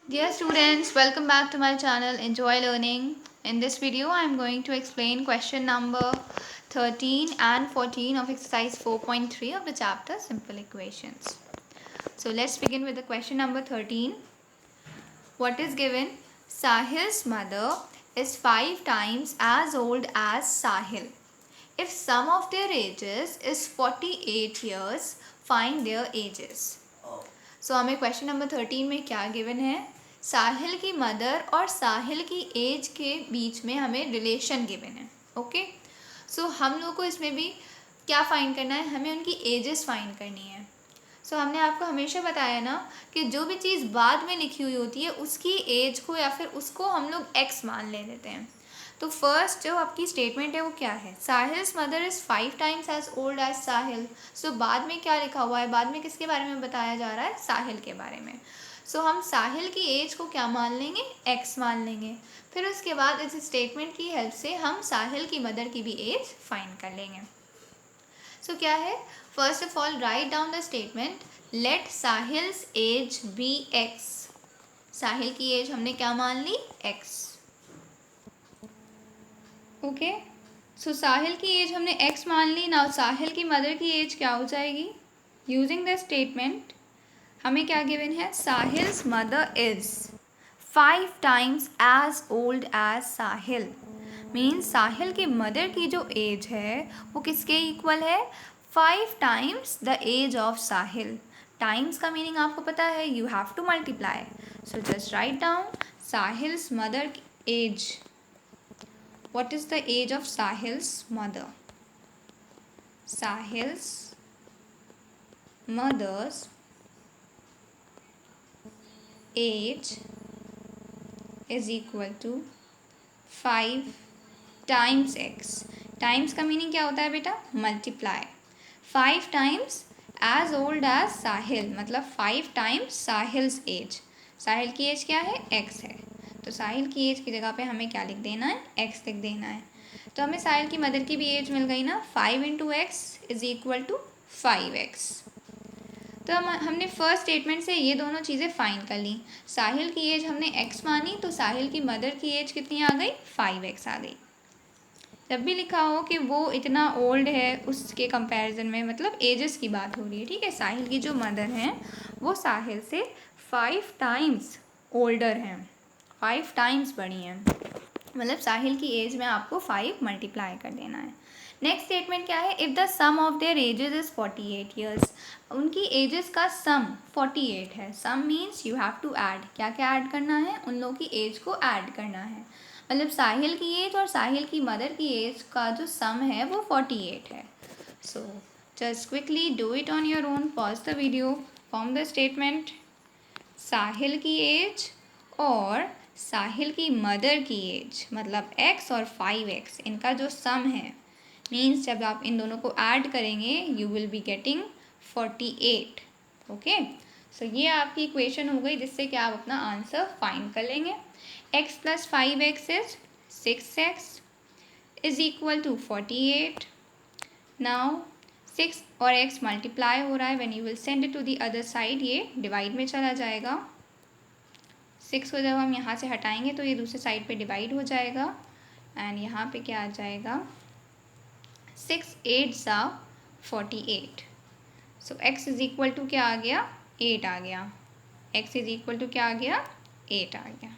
Dear students, welcome back to my channel Enjoy Learning. In this video, I am going to explain question number 13 and 14 of exercise 4.3 of the chapter Simple Equations. So let's begin with the question number 13. What is given? Sahil's mother is 5 times as old as Sahil. If sum of their ages is 48 years, find their ages. सो हमें question number 13 में क्या given है? साहिल की mother और साहिल की as के बीच में हमें रिलेशन गिवन है. ओके, सो हम लोग को इसमें भी क्या फाइंड करना है? हमें उनकी एजेस फाइंड करनी है. सो हमने आपको हमेशा बताया ना कि जो भी चीज़ बाद में लिखी हुई होती है उसकी एज को या फिर उसको हम लोग एक्स मान ले लेते हैं. तो फर्स्ट जो आपकी स्टेटमेंट है वो क्या है? Sahil's mother is 5 times as old as Sahil. So बाद में क्या लिखा हुआ है? बाद में किसके बारे में बताया जा रहा है? साहिल के बारे में. सो हम साहिल की एज को क्या मान लेंगे? एक्स मान लेंगे. फिर उसके बाद इस स्टेटमेंट की हेल्प से हम साहिल की मदर की भी एज फाइंड कर लेंगे. सो क्या है? First of all write down the statement. Let Sahil's age be x. Sahil की एज हमने क्या मान ली? एक्स. ओके, सो साहिल की एज हमने एक्स मान ली. नाउ साहिल की मदर की एज क्या हो जाएगी? यूजिंग द स्टेटमेंट हमें क्या गिवन है? Sahil's mother is 5 times as old as Sahil. Means Sahil की मदर की जो एज है वो किसके इक्वल है? 5 times the age of Sahil. Times का मीनिंग आपको पता है, you have to multiply. So just write down Sahil's mother age. What is the age of Sahil's mother? Sahil's mother's age is equal to 5 times x. Times का meaning क्या होता है बेटा? Multiply. 5 times as old as Sahil, मतलब 5 times Sahil's as. साहिल की as क्या है? X है. तो साहिल की एज की जगह पे हमें क्या लिख देना है? एक्स लिख देना है. तो हमें साहिल की मदर की भी एज मिल गई ना. 5 into x is equal to 5x. तो हमने फर्स्ट स्टेटमेंट से ये दोनों चीज़ें फाइंड कर ली. साहिल की एज हमने x मानी तो साहिल की मदर की एज कितनी आ गई? 5x आ गई. जब भी लिखा हो कि वो इतना ओल्ड है उसके कंपैरिजन में, मतलब एजेस की बात हो रही है, ठीक है. साहिल की जो मदर हैं वो साहिल से 5 टाइम्स ओल्डर हैं, 5 टाइम्स बड़ी हैं. मतलब साहिल की एज में आपको 5 मल्टीप्लाई कर देना है. नेक्स्ट स्टेटमेंट क्या है? If the sum of their ages is 48 years. उनकी एजेस का सम 48 है. Sum means you have to add. क्या क्या ऐड करना है? उन लोगों की एज को ऐड करना है. मतलब साहिल की एज और साहिल की मदर की एज का जो सम है वो 48 है. So just quickly do it on your own. Pause the video, form the statement. Sahil की एज और साहिल की मदर की एज मतलब x और 5x, इनका जो सम है मीन्स जब आप इन दोनों को ऐड करेंगे you will be getting 48. Okay, so ये आपकी इक्वेशन हो गई जिससे कि आप अपना आंसर फाइंड कर लेंगे. x plus 5x is 6x is equal to 48. Now 6 और x मल्टीप्लाई हो रहा है. When you will send it to the other side ये डिवाइड में चला जाएगा. 6 को जब हम यहाँ से हटाएंगे तो ये दूसरे साइड पे डिवाइड हो जाएगा. एंड यहाँ पे क्या आ जाएगा? 6 8 सा 48. सो x इज इक्वल टू क्या आ गया? 8 आ गया. x इज इक्वल टू क्या आ गया? 8 आ गया.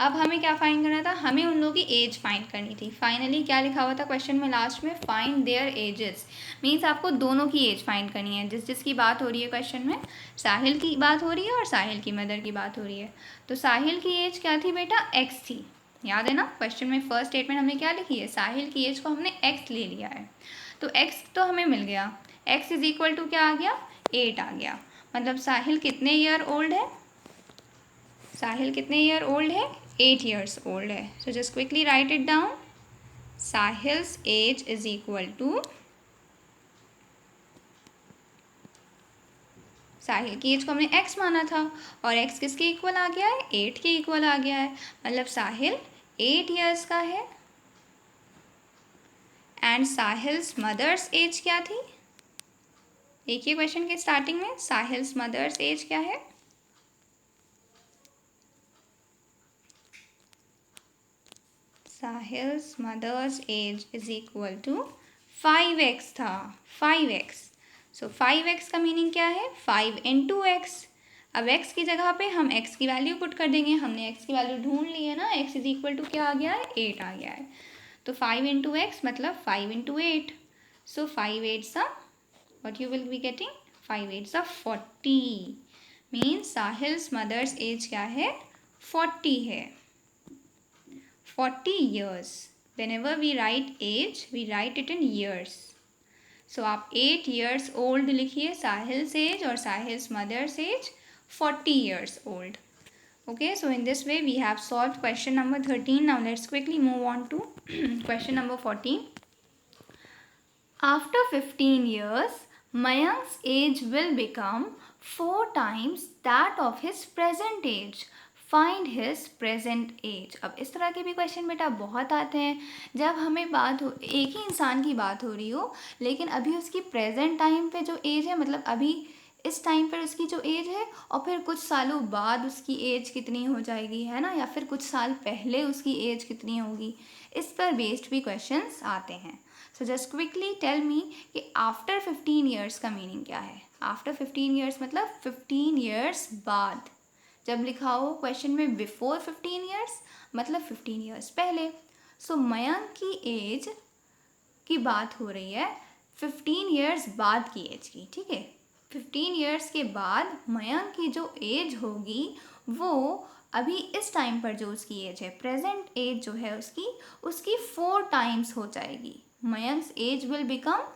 अब हमें क्या फाइंड करना था? हमें उन लोगों की एज फाइंड करनी थी. फाइनली क्या लिखा हुआ था क्वेश्चन में लास्ट में? Find there edges. मीन्स आपको दोनों की एज फाइंड करनी है. जिसकी बात हो रही है क्वेश्चन में, साहिल की बात हो रही है और साहिल की मदर की बात हो रही है. तो साहिल की एज क्या थी बेटा? एक्स थी. याद है ना? क्वेश्चन में फर्स्ट स्टेटमेंट हमने क्या लिखी है? साहिल की एज को हमने एक्स ले लिया है. तो एक्स तो हमें मिल गया. एक्स इज इक्वल टू क्या आ गया? 8 आ गया. मतलब साहिल कितने ईयर ओल्ड है? साहिल कितने ईयर ओल्ड है? 8 years old है. So just quickly write it down. Sahil's age is equal to, साहिल की एज को हमने x माना था और x किसके इक्वल आ गया है? 8 के इक्वल आ गया है. मतलब साहिल 8 years का है. एंड साहिल्स मदर्स एज क्या थी? देखिए क्वेश्चन के स्टार्टिंग में साहिल्स मदर्स एज क्या है? Sahil's mother's age is equal to 5x था, 5x। सो 5x का मीनिंग क्या है? 5 into x। अब x की जगह पे हम x की वैल्यू पुट कर देंगे। हमने x की वैल्यू ढूंढ ली है ना, x इज इक्वल टू क्या आ गया है? 8 आ गया है। तो 5 into x मतलब 5 into 8। सो 5 8 सा what you will be getting? 5 8 सा 40। मीन्स साहिल्स मदर्स एज क्या है? 40 है। 40 years. Whenever we write age, we write it in years. So आप 8 years old लिखिए साहिल्स एज और Sahil's mother's age 40 years old. Okay, so in this way we have solved question number 13. Now let's quickly move on to question number 14. After 15 years, Mayank's age will become 4 times that of his present age. Find his present age. अब इस तरह के भी question बेटा बहुत आते हैं जब हमें बात हो, एक ही इंसान की बात हो रही हो लेकिन अभी उसकी प्रेजेंट टाइम पे जो एज है, मतलब अभी इस टाइम पर उसकी जो एज है और फिर कुछ सालों बाद उसकी एज कितनी हो जाएगी, है ना, या फिर कुछ साल पहले उसकी एज कितनी होगी, इस पर बेस्ड भी क्वेश्चंस आते हैं। So just quickly tell me कि आफ्टर 15 ईयर्स का मीनिंग क्या है? आफ्टर 15 ईयर्स मतलब 15 ईयर्स बाद। जब लिखा हो क्वेश्चन में बिफोर 15 ईयर्स मतलब 15 ईयर्स पहले। सो मयंक की एज की बात हो रही है 15 ईयर्स बाद की एज की, ठीक है। 15 ईयर्स के बाद मयंक की जो एज होगी वो अभी इस टाइम पर जो उसकी एज है, प्रेजेंट एज जो है उसकी 4 टाइम्स हो जाएगी। Mayank's age will become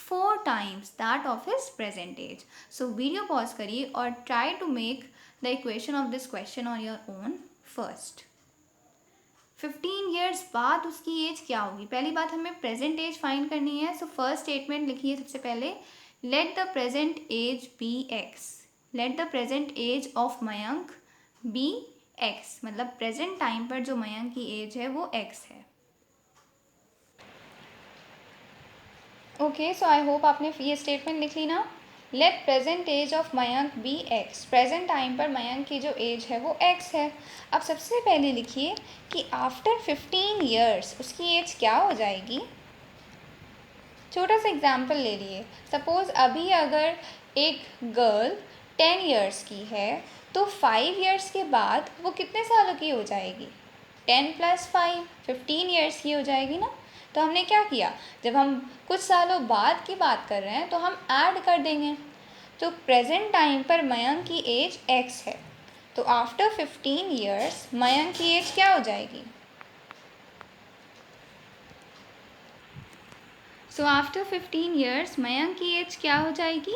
4 times that of his present age. So video pause करिए और try to make the equation of this question on your own first. 15 years बाद उसकी एज क्या होगी? पहली बात हमें प्रेजेंट एज फाइंड करनी है। सो फर्स्ट स्टेटमेंट लिखिए सबसे पहले, let the present age be x. Let the present age of Mayank be x, मतलब प्रेजेंट टाइम पर जो मयंक की एज है वो एक्स है। ओके, सो आई होप आपने ये स्टेटमेंट लिख ली ना। Let present age of Mayank be x. Present time पर मयंक की जो एज है वो एक्स है। अब सबसे पहले लिखिए कि आफ्टर 15 ईयर्स उसकी एज क्या हो जाएगी। छोटा सा एग्जाम्पल ले लिए, सपोज अभी अगर एक गर्ल 10 ईयर्स की है तो 5 ईयर्स के बाद वो कितने सालों की हो जाएगी? 10 + 5 15 ईयर्स की हो जाएगी ना। तो हमने क्या किया, जब हम कुछ सालों बाद की बात कर रहे हैं तो हम ऐड कर देंगे। तो प्रेजेंट टाइम पर मयंक की एज x है, तो आफ्टर 15 ईयर्स मयंक की एज क्या हो जाएगी? सो आफ्टर 15 ईयर्स मयंक की एज क्या हो जाएगी?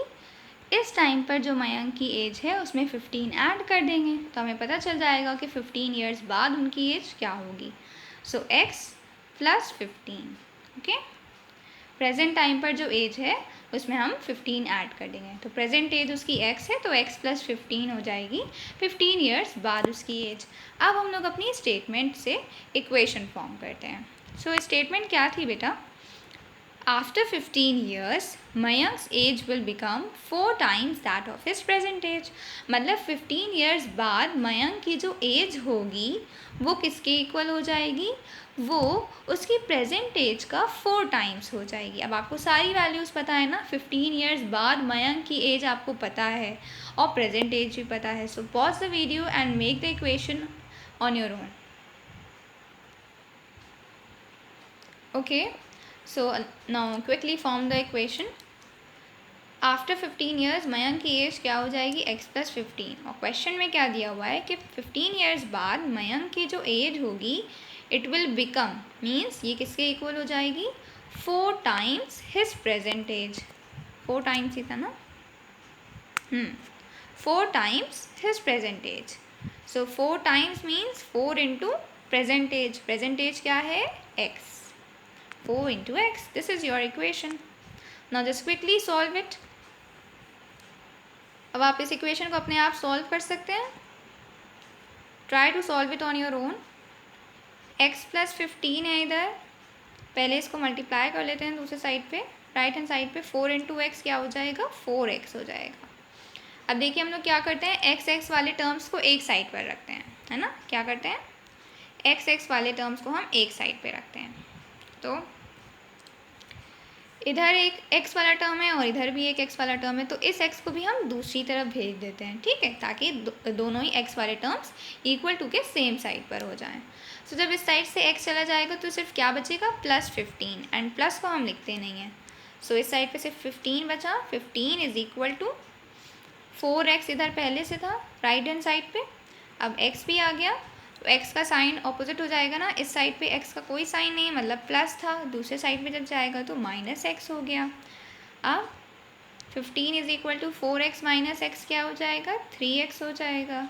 इस टाइम पर जो मयंक की एज है उसमें 15 ऐड कर देंगे तो हमें पता चल जाएगा कि 15 ईयर्स बाद उनकी एज क्या होगी। सो x + 15। ओके, प्रेजेंट टाइम पर जो एज है उसमें हम 15 ऐड कर देंगे। तो प्रेजेंट एज उसकी x है तो x + 15 हो जाएगी 15 ईयर्स बाद उसकी एज। अब हम लोग अपनी स्टेटमेंट से इक्वेशन फॉर्म करते हैं। सो स्टेटमेंट क्या थी बेटा? After 15 years, Mayank's age will become 4 times that of his present age. मतलब 15 years बाद मयंक की जो एज होगी वो किसके इक्वल हो जाएगी? वो उसकी प्रेजेंट एज का 4 टाइम्स हो जाएगी। अब आपको सारी वैल्यूज़ पता है ना, 15 years बाद मयंक की एज आपको पता है और प्रेजेंट एज भी पता है। So pause the video and make the equation on your own. Okay, so now quickly form the equation. After 15 years Mayank की एज क्या हो जाएगी? x + 15। और क्वेश्चन में क्या दिया हुआ है कि 15 ईयर्स बाद मयंक की जो एज होगी इट विल बिकम, मीन्स ये किसके इक्वल हो जाएगी? 4 times his present age. 4 times ही था ना, 4 times his present age. So 4 times means 4 into present age. Present age क्या है? x। 4 into x. This is your equation. Now just quickly solve it. अब आप इस इक्वेशन को अपने आप सॉल्व कर सकते हैं। Try to solve it on your own. x + 15 है इधर, पहले इसको मल्टीप्लाई कर लेते हैं दूसरे साइड पे, राइट हैंड साइड पे। 4 into x क्या हो जाएगा? 4x हो जाएगा। अब देखिए हम लोग क्या करते हैं, x वाले टर्म्स को एक साइड पर रखते हैं, है ना। क्या करते हैं, एक्स वाले टर्म्स को हम एक साइड पे रखते हैं। तो इधर एक एक्स वाला टर्म है और इधर भी एक एक्स वाला टर्म है, तो इस एक्स को भी हम दूसरी तरफ भेज देते हैं, ठीक है, ताकि दोनों ही एक्स वाले टर्म्स इक्वल टू के सेम साइड पर हो जाएं। सो जब इस साइड से एक्स चला जाएगा तो सिर्फ क्या बचेगा, +15, एंड प्लस को हम लिखते नहीं हैं। सो इस साइड पे सिर्फ 15 बचा। 15 इज इक्वल टू 4x इधर पहले से था राइट हैंड साइड पे, अब x भी आ गया, तो x का साइन ऑपोजिट हो जाएगा ना, इस साइड पे x का कोई साइन नहीं, मतलब प्लस था, दूसरे साइड पे जब जाएगा तो -x हो गया। अब 15 is equal to 4x minus x क्या हो जाएगा, 3x हो जाएगा,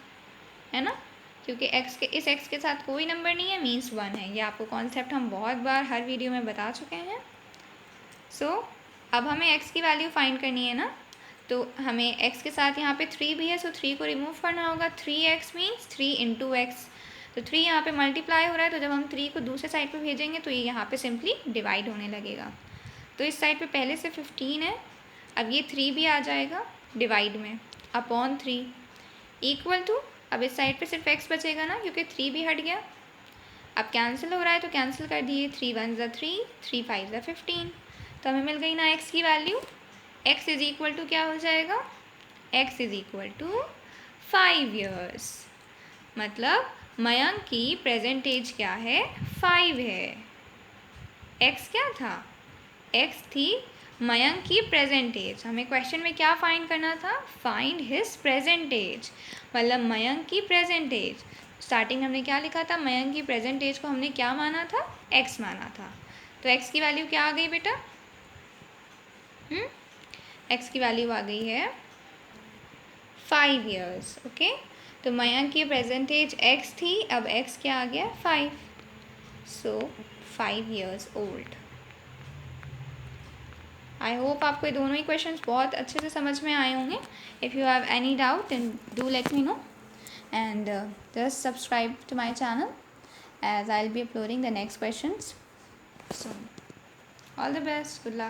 है ना, क्योंकि x के इस x के साथ कोई नंबर नहीं है, मीन्स 1 है। ये आपको कॉन्सेप्ट हम बहुत बार हर वीडियो में बता चुके हैं। सो अब हमें x की वैल्यू फाइंड करनी है ना, तो हमें x के साथ यहाँ पे 3 भी है, सो 3 को रिमूव करना होगा। 3x मीन्स 3 इंटू एक्स, तो 3 यहाँ पे मल्टीप्लाई हो रहा है, तो जब हम 3 को दूसरे साइड पे भेजेंगे तो ये यहाँ पे सिंपली डिवाइड होने लगेगा। तो इस साइड पे पहले से 15 है, अब ये 3 भी आ जाएगा डिवाइड में, अपॉन 3 इक्वल टू, अब इस साइड पे सिर्फ x बचेगा ना, क्योंकि 3 भी हट गया। अब कैंसिल हो रहा है तो कैंसिल कर दिए, 3 1 ज़ा 3, 3 5 ज़ा 15, तो हमें मिल गई ना x की value. x is equal to क्या हो जाएगा, x is equal to 5 years, मतलब मयंक की प्रेजेंट एज क्या है, 5 है। x क्या था, x थी मयंक की प्रेजेंट एज। हमें क्वेश्चन में क्या फाइंड करना था, फाइंड हिज प्रेजेंट एज, मतलब मयंक की प्रेजेंट एज। स्टार्टिंग हमने क्या लिखा था, मयंक की प्रेजेंट एज को हमने क्या माना था, x माना था, तो x की वैल्यू क्या आ गई बेटा, x की वैल्यू आ गई है 5 ईयर्स। ओके, तो मयंक की प्रेजेंट एज x थी, अब x क्या आ गया, 5, सो 5 ईयर्स ओल्ड। आई होप आपको ये दोनों ही क्वेश्चंस बहुत अच्छे से समझ में आए होंगे। If you have any doubt then do let me know, and just subscribe to my channel as I'll be uploading the next questions soon. All the best, good luck.